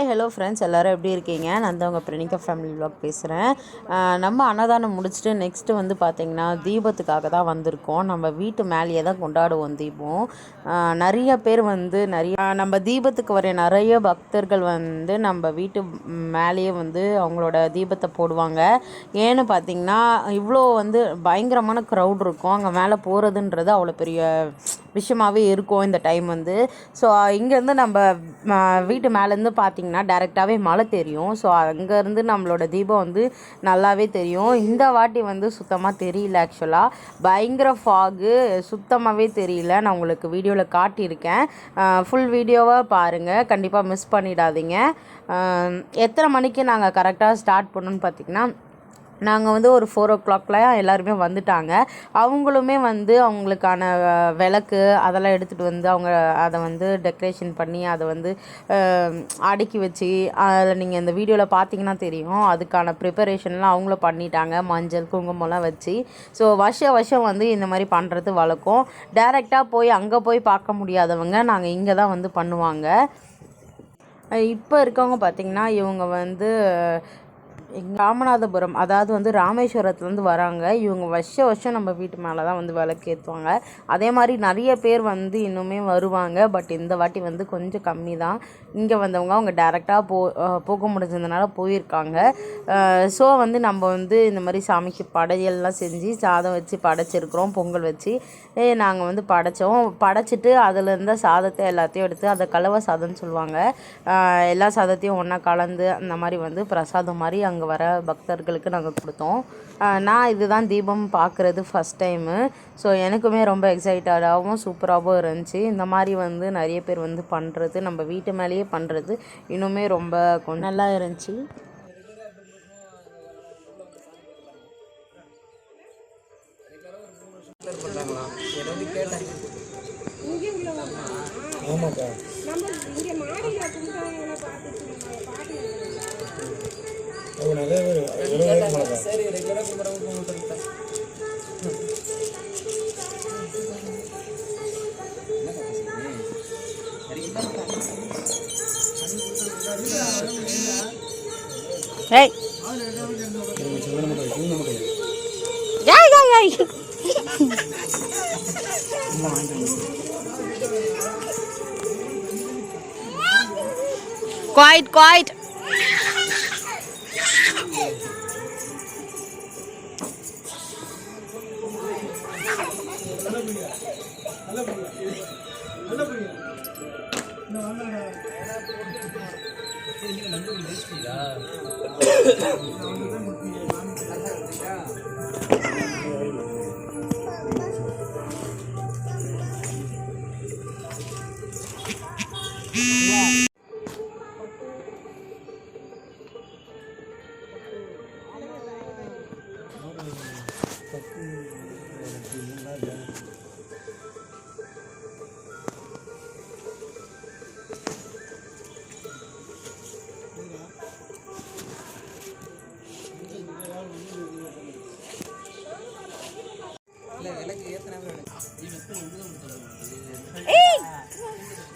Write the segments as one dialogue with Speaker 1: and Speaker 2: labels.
Speaker 1: Hi hello friends, எல்லோரும் எப்படி இருக்கீங்க? நான் தான் உங்கள் பிரணிகா ஃபேமிலி விலாக் பேசுகிறேன். நம்ம அன்னதானம் முடிச்சுட்டு நெக்ஸ்ட்டு வந்து பார்த்திங்கன்னா தீபத்துக்காக தான் வந்திருக்கோம். நம்ம வீட்டு மேலேயே தான் கொண்டாடுவோம் தீபம். நிறைய பேர் வந்து நம்ம தீபத்துக்கு வர நிறைய பக்தர்கள் வந்து நம்ம வீட்டு மேலேயே வந்து அவங்களோட தீபத்தை போடுவாங்க. ஏன்னு பார்த்திங்கன்னா இவ்வளோ வந்து பயங்கரமான க்ரௌட் இருக்கும். அங்கே மேலே போகிறதுன்றது அவ்வளோ பெரிய விஷயமாகவே இருக்கும் இந்த டைம் வந்து. ஸோ இங்கேருந்து நம்ம வீட்டு மேலேருந்து பார்த்திங்கன்னா டேரெக்டாகவே மழை தெரியும். ஸோ அங்கேருந்து நம்மளோட தீபம் வந்து நல்லாவே தெரியும். இந்த வாட்டி வந்து சுத்தமாக தெரியல. ஆக்சுவலாக பயங்கர ஃபாகு, சுத்தமாகவே தெரியல. நான் உங்களுக்கு வீடியோவில் காட்டியிருக்கேன். ஃபுல் வீடியோவாக பாருங்கள், கண்டிப்பாக மிஸ் பண்ணிடாதீங்க. எத்தனை மணிக்கு நாங்கள் கரெக்டாக ஸ்டார்ட் பண்ணோன்னு பார்த்திங்கன்னா, நாங்கள் வந்து ஒரு 4 o'clock எல்லாருமே வந்துட்டாங்க. அவங்களுமே வந்து அவங்களுக்கான விளக்கு அதெல்லாம் எடுத்துகிட்டு வந்து அவங்க அதை வந்து டெக்கரேஷன் பண்ணி அதை வந்து அடுக்கி வச்சு, அதில் நீங்கள் இந்த வீடியோவில் பார்த்தீங்கன்னா தெரியும், அதுக்கான ப்ரிப்பரேஷன்லாம் அவங்களும் பண்ணிட்டாங்க. மஞ்சள் குங்குமம்லாம் வச்சு. ஸோ வருஷம் வந்து இந்த மாதிரி பண்ணுறது வழக்கம். டைரெக்டாக போய் அங்கே போய் பார்க்க முடியாதவங்க நாங்கள் இங்கே தான் வந்து பண்ணுவாங்க. இப்போ இருக்கவங்க பார்த்திங்கன்னா இவங்க வந்து ராமநாதபுரம், அதாவது வந்து ராமேஸ்வரத்துலேருந்து வராங்க. இவங்க வருஷம் நம்ம வீட்டு மேலே தான் வந்து விளக்கேற்றுவாங்க. அதே மாதிரி நிறைய பேர் வந்து இன்னுமே வருவாங்க. பட் இந்த வாட்டி வந்து கொஞ்சம் கம்மி தான். இங்கே வந்தவங்க அவங்க டேரெக்டாக போக முடிஞ்சதுனால போயிருக்காங்க. ஸோ வந்து நம்ம வந்து இந்த மாதிரி சாமிக்கு படையல்லாம் செஞ்சு சாதம் வச்சு படைச்சிருக்கிறோம். பொங்கல் வச்சு நாங்கள் வந்து படைச்சிட்டு அதில் இருந்த சாதத்தை எல்லாத்தையும் எடுத்து, அதை கலவை சாதம்னு சொல்லுவாங்க, எல்லா சாதத்தையும் ஒன்றா கலந்து அந்த மாதிரி வந்து பிரசாதம் மாதிரி அங்கே வர பக்தர்களுக்கு நாங்கள் கொடுத்தோம். நான் இதுதான் தீபம் பார்க்குறது ஃபஸ்ட் டைமு. ஸோ எனக்குமே ரொம்ப எக்ஸைட்டடாகவும் சூப்பராகவும் இருந்துச்சு. இந்த மாதிரி வந்து நிறைய பேர் வந்து பண்ணுறது, நம்ம வீட்டு மேலேயே பண்ணுறது இன்னுமே ரொம்ப நல்லா இருந்துச்சு.
Speaker 2: ஆமாப்பா, நிறைய பேர் சரி ரெகுலராக கும்பிட்றவங்க
Speaker 1: Quiet.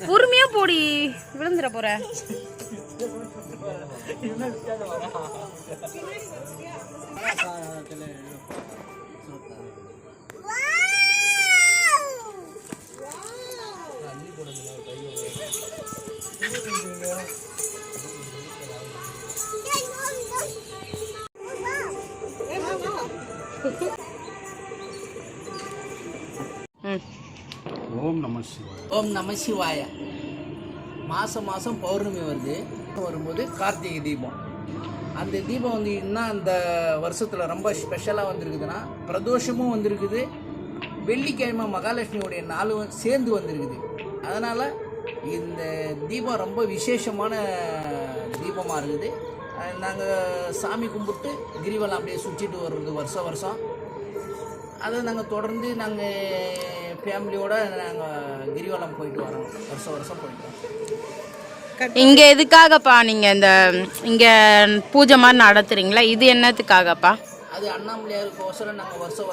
Speaker 1: பொறுமையா போடி, விழுந்துட போற.
Speaker 3: ஓம் நம சிவாய. மாதம் பௌர்ணமி வரும்போது கார்த்திகை தீபம். அந்த தீபம் வந்து இன்னும் அந்த வருஷத்தில் ரொம்ப ஸ்பெஷலாக வந்திருக்குதுன்னா, பிரதோஷமும் வந்திருக்குது, வெள்ளிக்கிழமை மகாலட்சுமியோடைய நாளும் சேர்ந்து வந்திருக்குது. அதனால் இந்த தீபம் ரொம்ப விசேஷமான தீபமாக இருக்குது. நாங்கள் சாமி கும்பிட்டு கிரிவலம் அப்படியே சுற்றிட்டு வர்றது வருஷம். அதை நாங்கள் தொடர்ந்து நாங்கள் ஃபேமிலியோட நாங்கள் கிரிவலம் போயிட்டு வரோம். வருஷம் போயிட்டு வரோம்.
Speaker 1: இங்கே எதுக்காகப்பா நீங்கள் இங்கே பூஜை மாதிரி நடத்துகிறீங்களா? இது என்னத்துக்காகப்பா?
Speaker 3: அது அண்ணாமலையாருக்கோசரம் நாங்கள் வருஷம்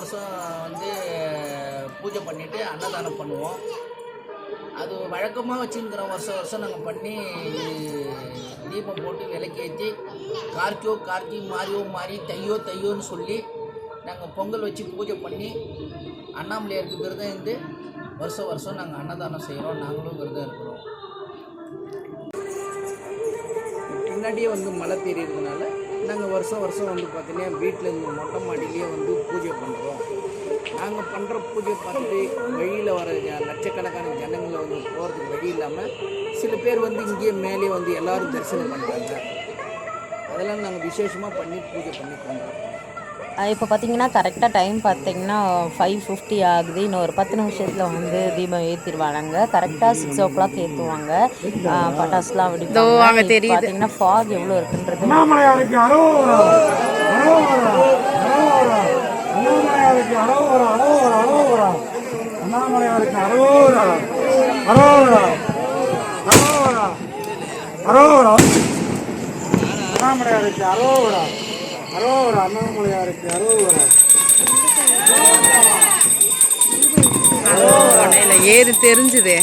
Speaker 3: வந்து பூஜை பண்ணிவிட்டு அன்னதானம் பண்ணுவோம். அது வழக்கமாக வச்சுருக்கிறோம். வருஷம் வருஷம் நாங்கள் பண்ணி தீபம் போட்டு விளக்கேற்றி கார்த்திகை மாரியோ மாறி தையோன்னு சொல்லி நாங்கள் பொங்கல் வச்சு பூஜை பண்ணி அண்ணாமலையாருக்கு விரதம் இருந்து வருஷம் வருஷம் நாங்கள் அன்னதானம் செய்கிறோம். நாங்களும் விரதம் இருக்கிறோம். முன்னாடியே வந்து மழை பெய்யறதுனால நாங்கள் வருஷம் வருஷம் வந்து பார்த்தீங்கன்னா வீட்டில் இருந்து மொட்டை மாடியிலேயே வந்து பூஜை பண்ணுறோம். நாங்கள் பண்ணுற பூஜை பார்த்துட்டு வழியில் வர லட்சக்கணக்கான ஜனங்களை வந்து போகிறதுக்கு வழி இல்லாமல் சில பேர் வந்து இங்கேயே மேலே வந்து எல்லோரும் தரிசனம் பண்ணுறாங்க. அதெல்லாம் நாங்கள் விசேஷமாக பண்ணி பூஜை பண்ணி பண்ணுறோம்.
Speaker 1: இப்போ பார்த்தீங்கன்னா கரெக்டாக டைம் பார்த்தீங்கன்னா 5:50 ஆகுது. இன்னும் ஒரு 10 நிமிஷத்தில் வந்து தீபம் ஏற்றிடுவாங்க. கரெக்டாக 6 o'clock ஏற்றுவாங்க. பட்டாசுலாம் வெடிப்பாங்க. பார்த்தீங்கன்னா ஃபாக் எவ்வளோ இருக்குன்றது.
Speaker 2: அண்ணாமலையாருக்கு அரோகரா, அரோகரா, அரோகரா, அண்ணாமலையாருக்கு அரோகரா, அரோகரா, அரோகரா, அண்ணாமலையாருக்கு அரோகரா, அரோகரா, அரோகரா, அரோகரா, அண்ணாமலையாருக்கு அரோகரா, அரோகரா, அண்ணாமலையாருக்கு அரோகரா.
Speaker 1: ஏறு தெரிஞ்சுது.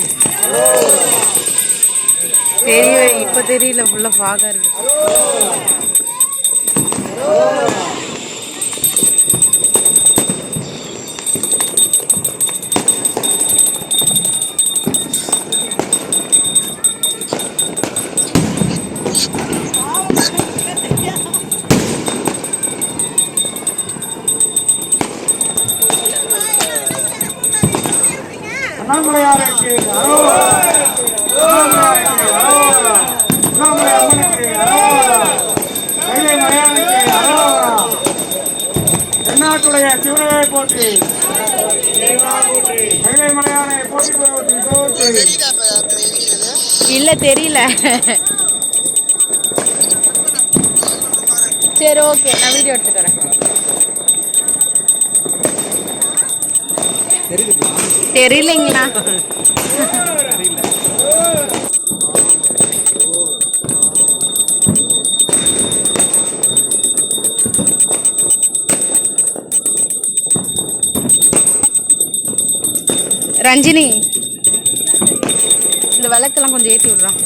Speaker 1: இப்போ தெரியல, ஃபுல்லாக ஃபாகாக இருக்கு.
Speaker 2: அண்ணாமலையாருக்கு அரோகரா, அண்ணாமலையாருக்கு அரோகரா, அண்ணாமலை அம்மனுக்கு அரோகரா, கைலை மலையானுக்கு அரோகரா. தென்னாட்டுடைய சிவனையை போற்றி, கைலை மலையானை போற்றி போற்றி.
Speaker 1: இல்லை தெரியல. சரி, ஓகே, நான் வீடியோ எடுத்துட்டு வரேன். தெரியலைங்களா? ரஞ்சினி, இந்த விளக்கெல்லாம் கொஞ்சம் ஏற்றி விடுறான்.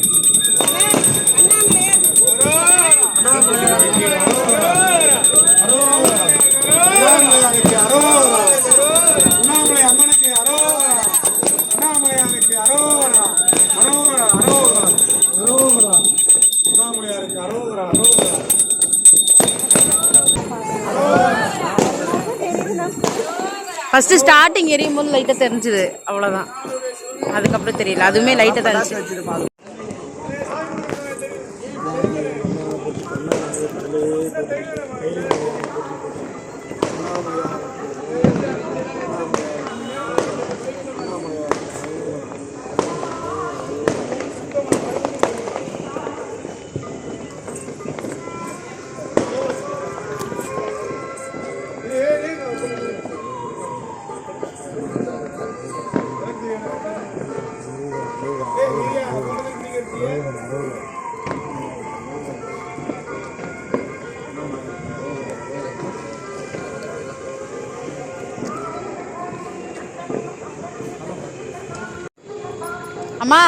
Speaker 2: அண்ணாமலையாருக்கு அரோகரா, அண்ணாமலை அம்மனுக்கு அரோகரா, அண்ணாமலையாருக்கு அரோகரா, அரோகரா, அரோகரா, அரோகரா, அண்ணாமலையாருக்கு அரோகரா, அரோகரா.
Speaker 1: ஃபர்ஸ்ட் ஸ்டார்டிங் எரியும் போது லைட்டாக தெரிஞ்சுது, அவ்வளோதான். அதுக்கப்புறம் தெரியல, அதுவுமே லைட்டாக தெரிஞ்சு. அம்மா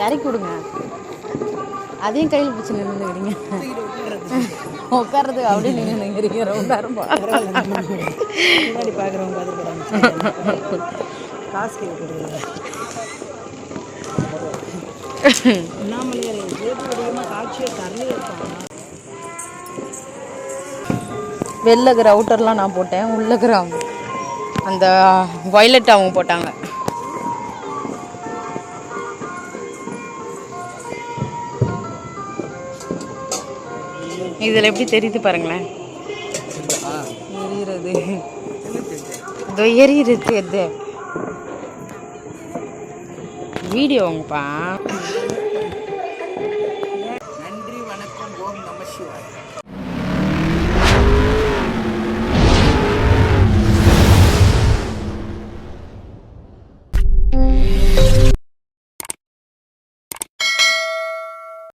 Speaker 1: இறக்கி விடுங்க. அதையும் கையில் பிடிச்சி நின்றுக்கிறீங்க. உட்கார்றதுக்கு அப்படியே நீங்கள் நினைக்கிறீங்க. ரொம்ப முன்னாடி பார்க்குறவங்க காசு கேட்குறீங்க. அண்ணாமலையார் காட்சியை தரலே இருப்பாங்க. வெளில இருக்கிற அவுட்டர்லாம் நான் போட்டேன், உள்ள இருக்கிற அந்த வயலட் அவங்க போட்டாங்க. இதில் எப்படி தெரியுது பாருங்களேன், எரியுறது. இதோ எரியுறது. எது வீடியோங்கப்பா.
Speaker 3: நன்றி, வணக்கம். ஓம் நம சிவாய.